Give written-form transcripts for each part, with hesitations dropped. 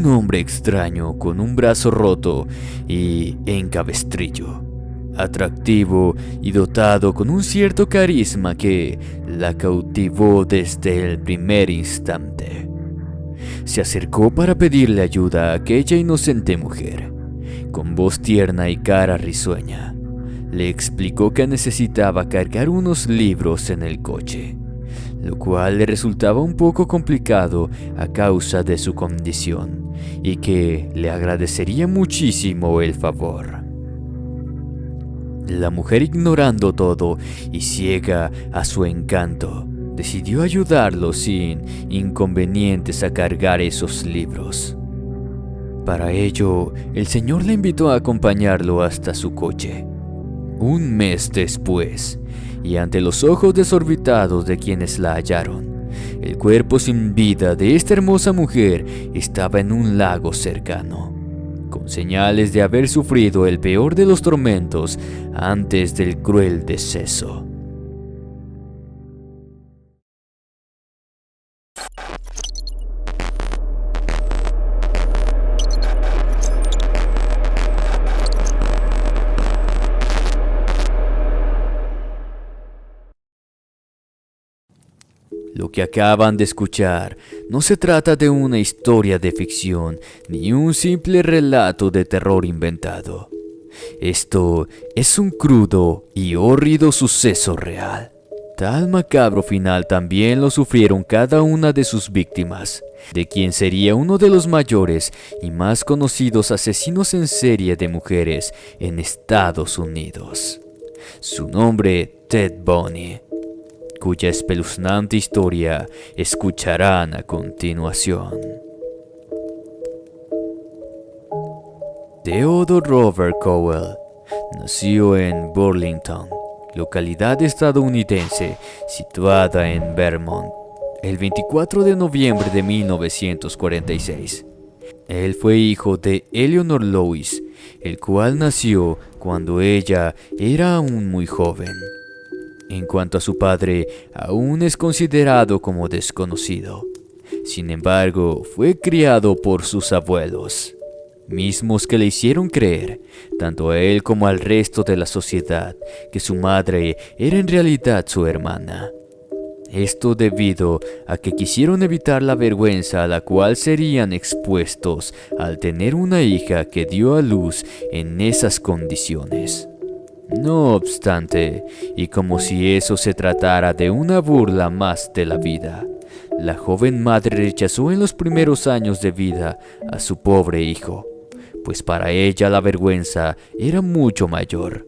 hombre extraño con un brazo roto y en cabestrillo, atractivo y dotado con un cierto carisma que la cautivó desde el primer instante. Se acercó para pedirle ayuda a aquella inocente mujer. Con voz tierna y cara risueña, le explicó que necesitaba cargar unos libros en el coche, lo cual le resultaba un poco complicado a causa de su condición, y que le agradecería muchísimo el favor. La mujer, ignorando todo y ciega a su encanto, decidió ayudarlo sin inconvenientes a cargar esos libros. Para ello, el señor le invitó a acompañarlo hasta su coche. Un mes después, y ante los ojos desorbitados de quienes la hallaron, el cuerpo sin vida de esta hermosa mujer estaba en un lago cercano, con señales de haber sufrido el peor de los tormentos antes del cruel deceso. Lo que acaban de escuchar no se trata de una historia de ficción ni un simple relato de terror inventado. Esto es un crudo y hórrido suceso real. Tal macabro final también lo sufrieron cada una de sus víctimas, de quien sería uno de los mayores y más conocidos asesinos en serie de mujeres en Estados Unidos. Su nombre, Ted Bundy, cuya espeluznante historia escucharán a continuación. Theodore Robert Cowell nació en Burlington, localidad estadounidense situada en Vermont, el 24 de noviembre de 1946. Él fue hijo de Eleanor Lois, el cual nació cuando ella era aún muy joven. En cuanto a su padre, aún es considerado como desconocido. Sin embargo, fue criado por sus abuelos, mismos que le hicieron creer, tanto a él como al resto de la sociedad, que su madre era en realidad su hermana. Esto debido a que quisieron evitar la vergüenza a la cual serían expuestos al tener una hija que dio a luz en esas condiciones. No obstante, y como si eso se tratara de una burla más de la vida, la joven madre rechazó en los primeros años de vida a su pobre hijo, pues para ella la vergüenza era mucho mayor,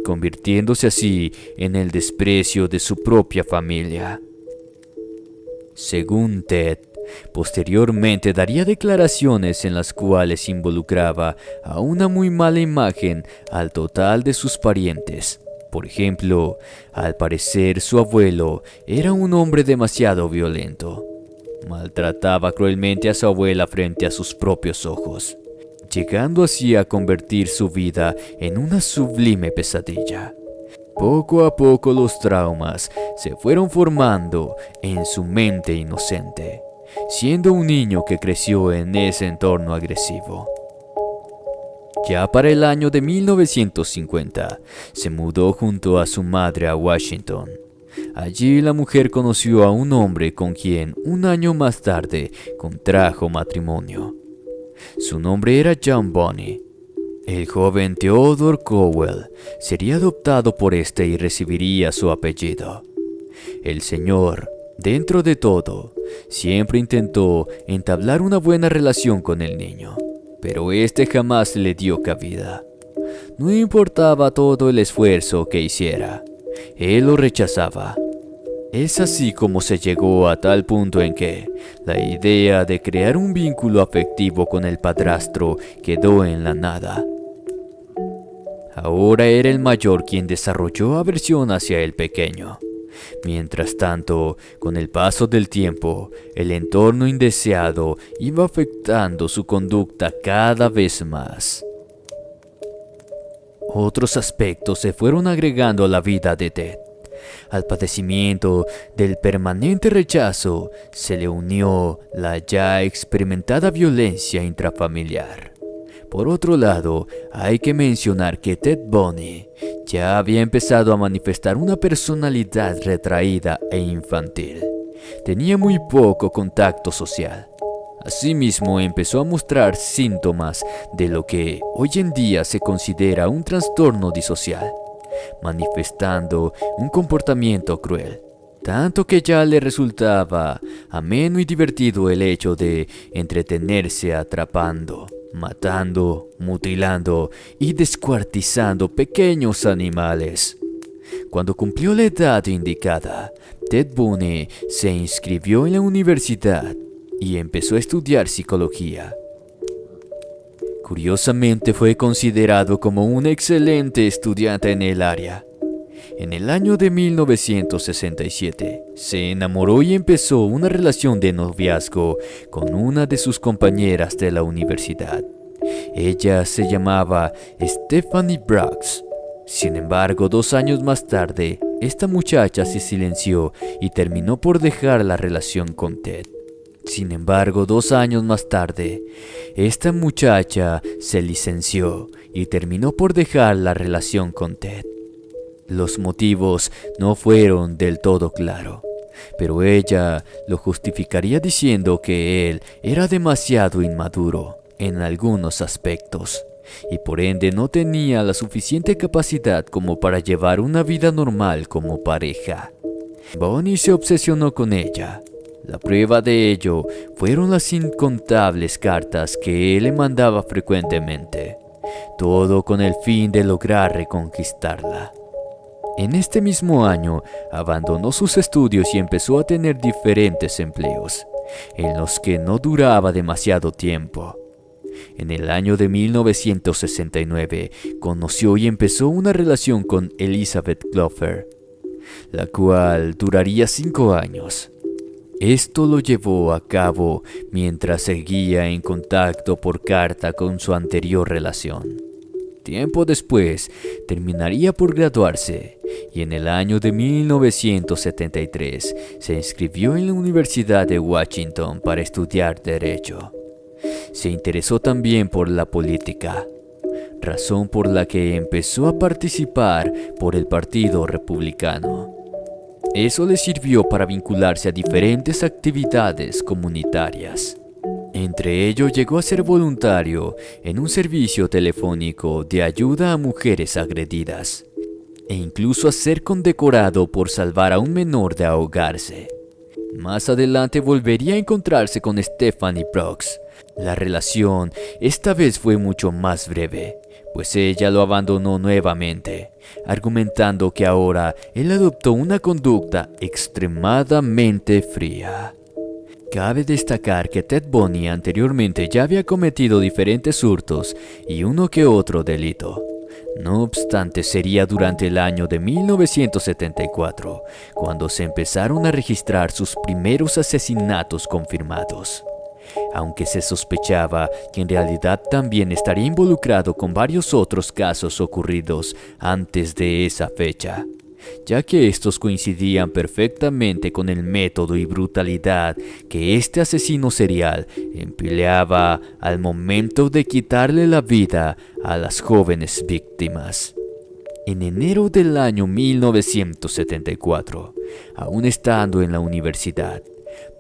convirtiéndose así en el desprecio de su propia familia. Según Ted, posteriormente daría declaraciones en las cuales involucraba a una muy mala imagen al total de sus parientes. Por ejemplo, al parecer su abuelo era un hombre demasiado violento. Maltrataba cruelmente a su abuela frente a sus propios ojos, llegando así a convertir su vida en una sublime pesadilla. Poco a poco los traumas se fueron formando en su mente inocente, siendo un niño que creció en ese entorno agresivo. Ya para el año de 1950, se mudó junto a su madre a Washington. Allí la mujer conoció a un hombre con quien un año más tarde contrajo matrimonio. Su nombre era John Bundy. El joven Theodore Cowell sería adoptado por este y recibiría su apellido. El señor, dentro de todo, siempre intentó entablar una buena relación con el niño, pero este jamás le dio cabida. No importaba todo el esfuerzo que hiciera, él lo rechazaba. Es así como se llegó a tal punto en que la idea de crear un vínculo afectivo con el padrastro quedó en la nada. Ahora era el mayor quien desarrolló aversión hacia el pequeño. Mientras tanto, con el paso del tiempo, el entorno indeseado iba afectando su conducta cada vez más. Otros aspectos se fueron agregando a la vida de Ted. Al padecimiento del permanente rechazo se le unió la ya experimentada violencia intrafamiliar. Por otro lado, hay que mencionar que Ted Bundy ya había empezado a manifestar una personalidad retraída e infantil. Tenía muy poco contacto social. Asimismo, empezó a mostrar síntomas de lo que hoy en día se considera un trastorno disocial, manifestando un comportamiento cruel, tanto que ya le resultaba ameno y divertido el hecho de entretenerse atrapando, matando, mutilando y descuartizando pequeños animales. Cuando cumplió la edad indicada, Ted Bundy se inscribió en la universidad y empezó a estudiar psicología. Curiosamente fue considerado como un excelente estudiante en el área. En el año de 1967 se enamoró y empezó una relación de noviazgo con una de sus compañeras de la universidad. Ella se llamaba Stephanie Brooks. Sin embargo, 2 años más tarde, esta muchacha se silenció y terminó por dejar la relación con Ted. Sin embargo, 2 años más tarde, esta muchacha se licenció y terminó por dejar la relación con Ted. Los motivos no fueron del todo claros, pero ella lo justificaría diciendo que él era demasiado inmaduro en algunos aspectos y por ende no tenía la suficiente capacidad como para llevar una vida normal como pareja. Bundy se obsesionó con ella. La prueba de ello fueron las incontables cartas que él le mandaba frecuentemente, todo con el fin de lograr reconquistarla. En este mismo año abandonó sus estudios y empezó a tener diferentes empleos, en los que no duraba demasiado tiempo. En el año de 1969 conoció y empezó una relación con Elizabeth Glover, la cual duraría 5 años. Esto lo llevó a cabo mientras seguía en contacto por carta con su anterior relación. Tiempo después, terminaría por graduarse y en el año de 1973 se inscribió en la Universidad de Washington para estudiar Derecho. Se interesó también por la política, razón por la que empezó a participar por el Partido Republicano. Eso le sirvió para vincularse a diferentes actividades comunitarias. Entre ellos llegó a ser voluntario en un servicio telefónico de ayuda a mujeres agredidas, e incluso a ser condecorado por salvar a un menor de ahogarse. Más adelante volvería a encontrarse con Stephanie Brooks. La relación esta vez fue mucho más breve, pues ella lo abandonó nuevamente, argumentando que ahora él adoptó una conducta extremadamente fría. Cabe destacar que Ted Bundy anteriormente ya había cometido diferentes hurtos y uno que otro delito. No obstante, sería durante el año de 1974 cuando se empezaron a registrar sus primeros asesinatos confirmados, aunque se sospechaba que en realidad también estaría involucrado con varios otros casos ocurridos antes de esa fecha, ya que estos coincidían perfectamente con el método y brutalidad que este asesino serial empleaba al momento de quitarle la vida a las jóvenes víctimas. En enero del año 1974, aún estando en la universidad,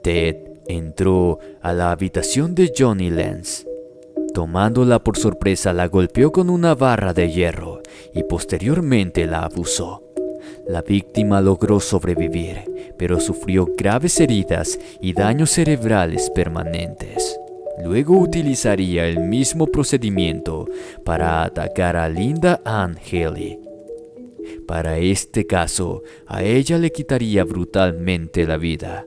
Ted entró a la habitación de Johnny Lenz. Tomándola por sorpresa, la golpeó con una barra de hierro y posteriormente la abusó. La víctima logró sobrevivir, pero sufrió graves heridas y daños cerebrales permanentes. Luego utilizaría el mismo procedimiento para atacar a Linda Ann Haley. Para este caso, a ella le quitaría brutalmente la vida.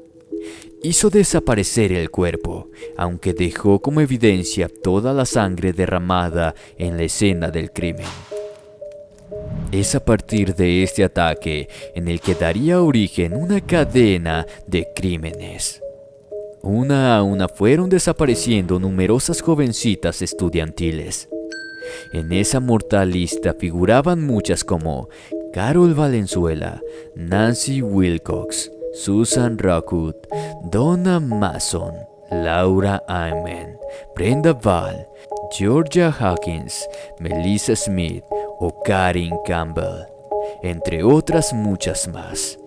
Hizo desaparecer el cuerpo, aunque dejó como evidencia toda la sangre derramada en la escena del crimen. Es a partir de este ataque en el que daría origen una cadena de crímenes. Una a una fueron desapareciendo numerosas jovencitas estudiantiles. En esa mortal lista figuraban muchas como Carol Valenzuela, Nancy Wilcox, Susan Rockwood, Donna Mason, Laura Ayman, Brenda Val, Georgia Hawkins, Melissa Smith o Karen Campbell, entre otras muchas más.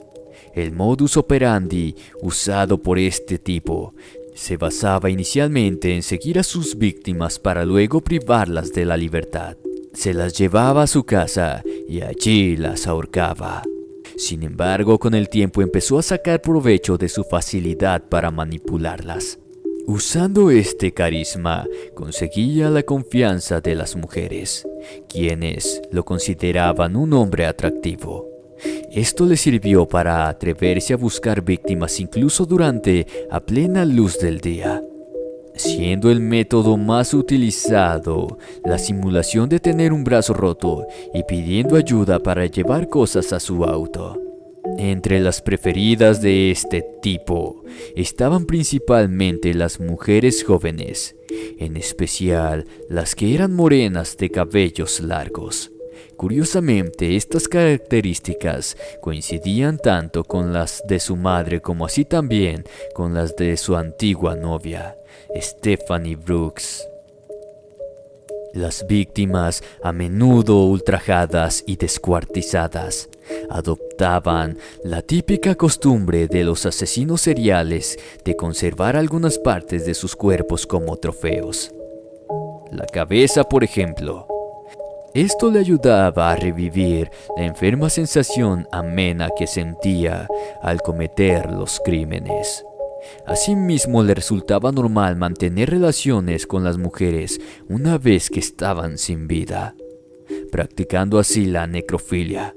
El modus operandi usado por este tipo se basaba inicialmente en seguir a sus víctimas para luego privarlas de la libertad. Se las llevaba a su casa y allí las ahorcaba. Sin embargo, con el tiempo empezó a sacar provecho de su facilidad para manipularlas. Usando este carisma, conseguía la confianza de las mujeres, quienes lo consideraban un hombre atractivo. Esto le sirvió para atreverse a buscar víctimas incluso durante a plena luz del día, siendo el método más utilizado la simulación de tener un brazo roto y pidiendo ayuda para llevar cosas a su auto. Entre las preferidas de este tipo estaban principalmente las mujeres jóvenes, en especial las que eran morenas de cabellos largos. Curiosamente, estas características coincidían tanto con las de su madre como así también con las de su antigua novia, Stephanie Brooks. Las víctimas, a menudo ultrajadas y descuartizadas, adoptaban la típica costumbre de los asesinos seriales de conservar algunas partes de sus cuerpos como trofeos. La cabeza, por ejemplo. Esto le ayudaba a revivir la enferma sensación amena que sentía al cometer los crímenes. Asimismo, le resultaba normal mantener relaciones con las mujeres una vez que estaban sin vida, practicando así la necrofilia.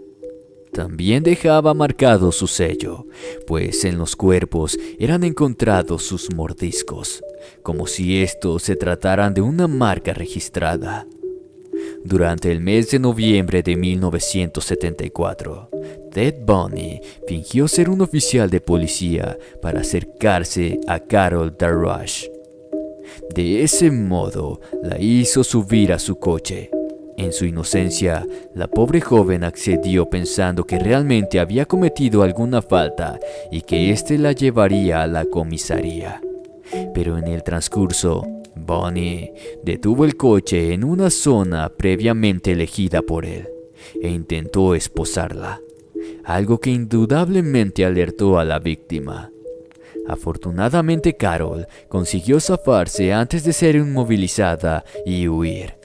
También dejaba marcado su sello, pues en los cuerpos eran encontrados sus mordiscos, como si estos se trataran de una marca registrada. Durante el mes de noviembre de 1974, Ted Bundy fingió ser un oficial de policía para acercarse a Carol Darroch. De ese modo, la hizo subir a su coche. En su inocencia, la pobre joven accedió pensando que realmente había cometido alguna falta y que éste la llevaría a la comisaría. Pero en el transcurso, Bundy detuvo el coche en una zona previamente elegida por él e intentó esposarla, algo que indudablemente alertó a la víctima. Afortunadamente, Carol consiguió zafarse antes de ser inmovilizada y huir,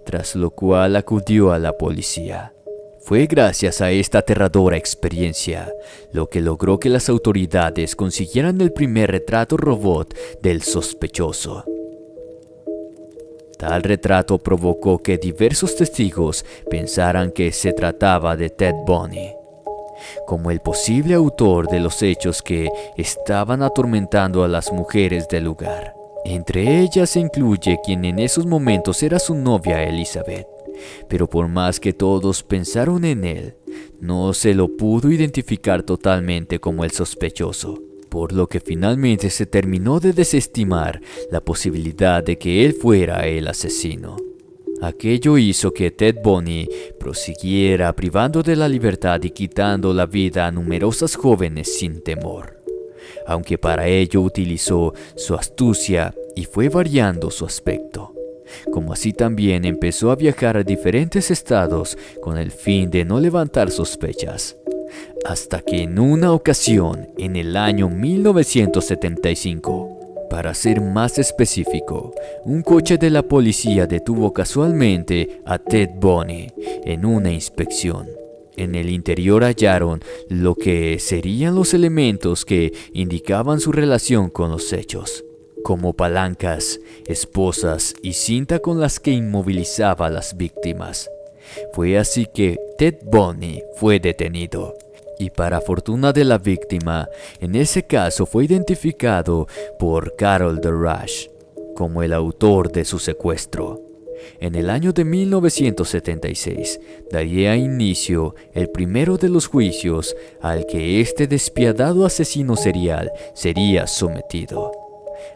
tras lo cual acudió a la policía. Fue gracias a esta aterradora experiencia lo que logró que las autoridades consiguieran el primer retrato robot del sospechoso. Tal retrato provocó que diversos testigos pensaran que se trataba de Ted Bundy, como el posible autor de los hechos que estaban atormentando a las mujeres del lugar. Entre ellas se incluye quien en esos momentos era su novia Elizabeth. Pero por más que todos pensaron en él, no se lo pudo identificar totalmente como el sospechoso, por lo que finalmente se terminó de desestimar la posibilidad de que él fuera el asesino. Aquello hizo que Ted Bundy prosiguiera privando de la libertad y quitando la vida a numerosas jóvenes sin temor, aunque para ello utilizó su astucia y fue variando su aspecto. Como así también empezó a viajar a diferentes estados con el fin de no levantar sospechas, hasta que en una ocasión, en el año 1975, para ser más específico, un coche de la policía detuvo casualmente a Ted Bundy en una inspección. En el interior hallaron lo que serían los elementos que indicaban su relación con los hechos, como palancas, esposas y cinta con las que inmovilizaba a las víctimas. Fue así que Ted Bundy fue detenido. Y para fortuna de la víctima, en ese caso fue identificado por Carol Darroch como el autor de su secuestro. En el año de 1976 daría inicio el primero de los juicios al que este despiadado asesino serial sería sometido.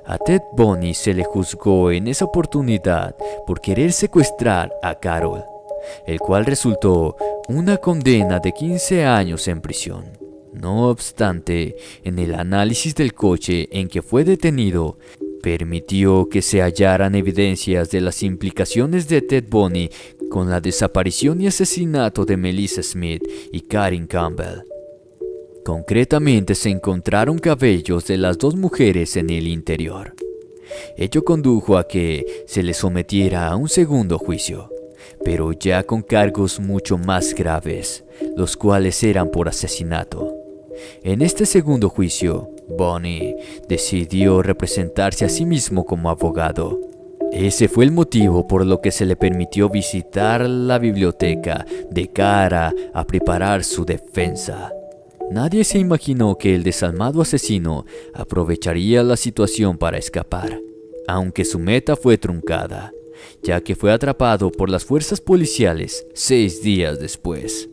A Ted Bundy se le juzgó en esa oportunidad por querer secuestrar a Carol, el cual resultó una condena de 15 años en prisión. No obstante, en el análisis del coche en que fue detenido, permitió que se hallaran evidencias de las implicaciones de Ted Bundy con la desaparición y asesinato de Melissa Smith y Karen Campbell. Concretamente se encontraron cabellos de las dos mujeres en el interior. Ello condujo a que se les sometiera a un segundo juicio, pero ya con cargos mucho más graves, los cuales eran por asesinato. En este segundo juicio, Bundy decidió representarse a sí mismo como abogado. Ese fue el motivo por lo que se le permitió visitar la biblioteca de cara a preparar su defensa. Nadie se imaginó que el desalmado asesino aprovecharía la situación para escapar, aunque su meta fue truncada, ya que fue atrapado por las fuerzas policiales 6 días después.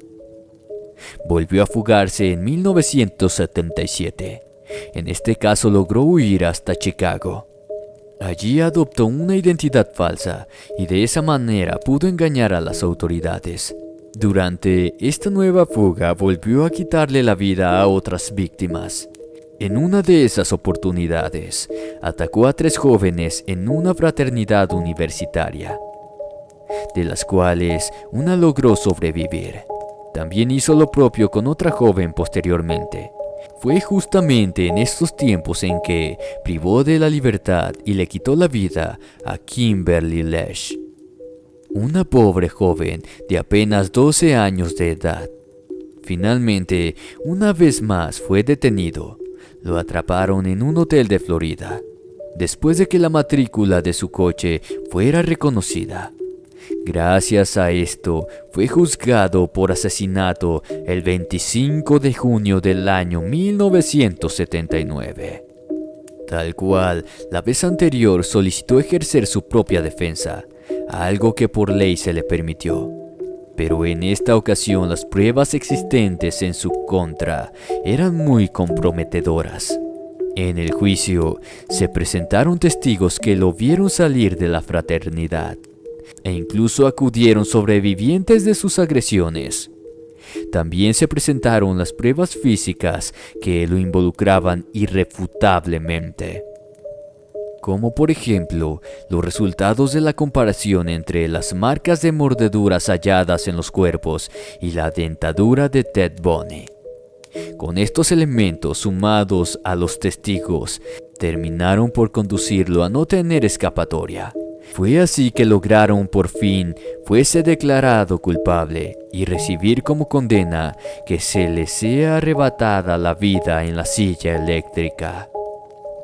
Volvió a fugarse en 1977. En este caso logró huir hasta Chicago. Allí adoptó una identidad falsa y de esa manera pudo engañar a las autoridades. Durante esta nueva fuga volvió a quitarle la vida a otras víctimas. En una de esas oportunidades, atacó a 3 jóvenes en una fraternidad universitaria, de las cuales una logró sobrevivir. También hizo lo propio con otra joven posteriormente. Fue justamente en estos tiempos en que privó de la libertad y le quitó la vida a Kimberly Lesh, una pobre joven de apenas 12 años de edad. Finalmente, una vez más fue detenido. Lo atraparon en un hotel de Florida, después de que la matrícula de su coche fuera reconocida. Gracias a esto, fue juzgado por asesinato el 25 de junio del año 1979. Tal cual, la vez anterior solicitó ejercer su propia defensa, algo que por ley se le permitió. Pero en esta ocasión las pruebas existentes en su contra eran muy comprometedoras. En el juicio, se presentaron testigos que lo vieron salir de la fraternidad, e incluso acudieron sobrevivientes de sus agresiones. También se presentaron las pruebas físicas que lo involucraban irrefutablemente, como por ejemplo los resultados de la comparación entre las marcas de mordeduras halladas en los cuerpos y la dentadura de Ted Bundy. Con estos elementos sumados a los testigos, terminaron por conducirlo a no tener escapatoria. Fue así que lograron por fin fuese declarado culpable y recibir como condena que se le sea arrebatada la vida en la silla eléctrica.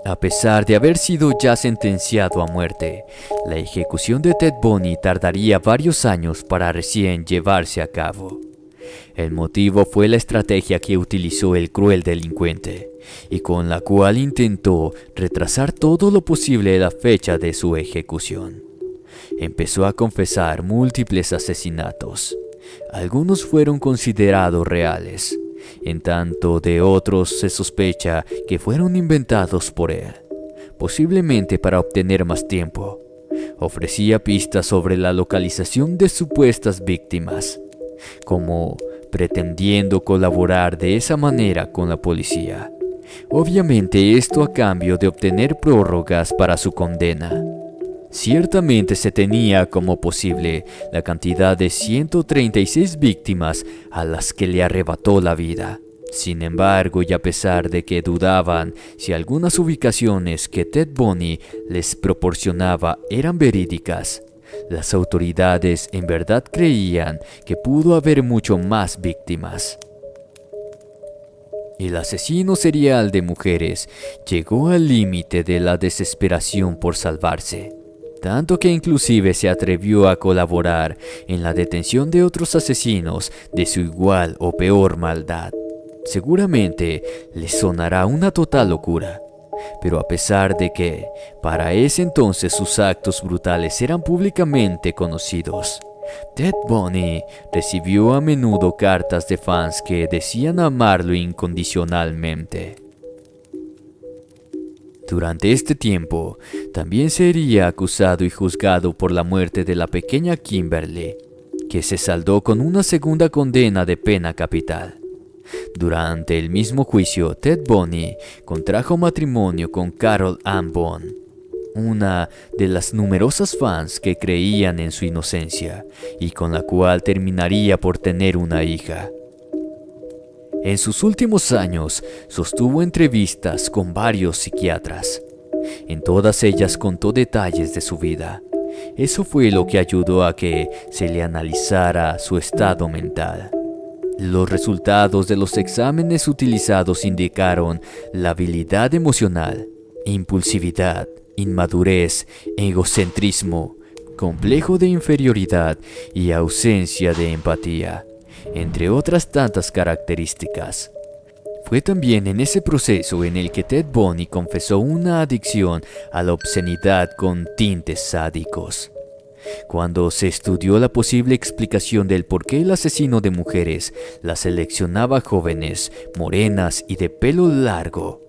A pesar de haber sido ya sentenciado a muerte, la ejecución de Ted Bundy tardaría varios años para recién llevarse a cabo. El motivo fue la estrategia que utilizó el cruel delincuente, y con la cual intentó retrasar todo lo posible la fecha de su ejecución. Empezó a confesar múltiples asesinatos. Algunos fueron considerados reales, en tanto de otros se sospecha que fueron inventados por él, posiblemente para obtener más tiempo. Ofrecía pistas sobre la localización de supuestas víctimas, como pretendiendo colaborar de esa manera con la policía. Obviamente esto a cambio de obtener prórrogas para su condena. Ciertamente se tenía como posible la cantidad de 136 víctimas a las que le arrebató la vida. Sin embargo, y a pesar de que dudaban si algunas ubicaciones que Ted Bundy les proporcionaba eran verídicas, las autoridades en verdad creían que pudo haber mucho más víctimas. El asesino serial de mujeres llegó al límite de la desesperación por salvarse, tanto que inclusive se atrevió a colaborar en la detención de otros asesinos de su igual o peor maldad. Seguramente les sonará una total locura, pero a pesar de que para ese entonces sus actos brutales eran públicamente conocidos, Ted Bundy recibió a menudo cartas de fans que decían amarlo incondicionalmente. Durante este tiempo, también sería acusado y juzgado por la muerte de la pequeña Kimberly, que se saldó con una segunda condena de pena capital. Durante el mismo juicio, Ted Bundy contrajo matrimonio con Carol Ann Bond, una de las numerosas fans que creían en su inocencia y con la cual terminaría por tener una hija. En sus últimos años, sostuvo entrevistas con varios psiquiatras. En todas ellas contó detalles de su vida. Eso fue lo que ayudó a que se le analizara su estado mental. Los resultados de los exámenes utilizados indicaron labilidad emocional, impulsividad, inmadurez, egocentrismo, complejo de inferioridad y ausencia de empatía, entre otras tantas características. Fue también en ese proceso en el que Ted Bundy confesó una adicción a la obscenidad con tintes sádicos. Cuando se estudió la posible explicación del por qué el asesino de mujeres las seleccionaba jóvenes, morenas y de pelo largo,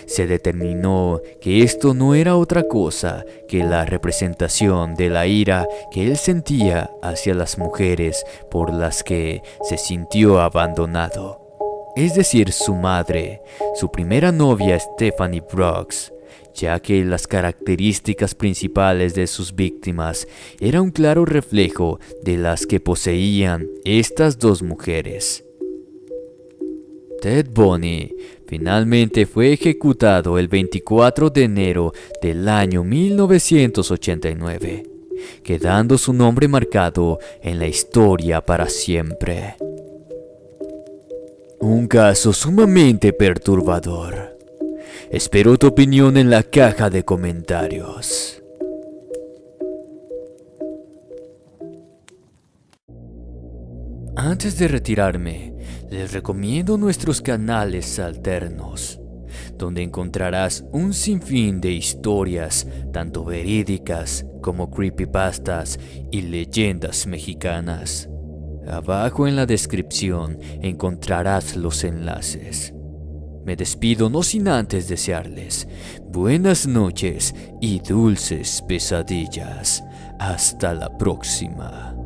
se determinó que esto no era otra cosa que la representación de la ira que él sentía hacia las mujeres por las que se sintió abandonado. Es decir, su madre, su primera novia Stephanie Brooks, ya que las características principales de sus víctimas eran un claro reflejo de las que poseían estas dos mujeres. Ted Bundy finalmente fue ejecutado el 24 de enero del año 1989, quedando su nombre marcado en la historia para siempre. Un caso sumamente perturbador. Espero tu opinión en la caja de comentarios. Antes de retirarme, les recomiendo nuestros canales alternos, donde encontrarás un sinfín de historias, tanto verídicas como creepypastas y leyendas mexicanas. Abajo en la descripción encontrarás los enlaces. Me despido no sin antes desearles buenas noches y dulces pesadillas. Hasta la próxima.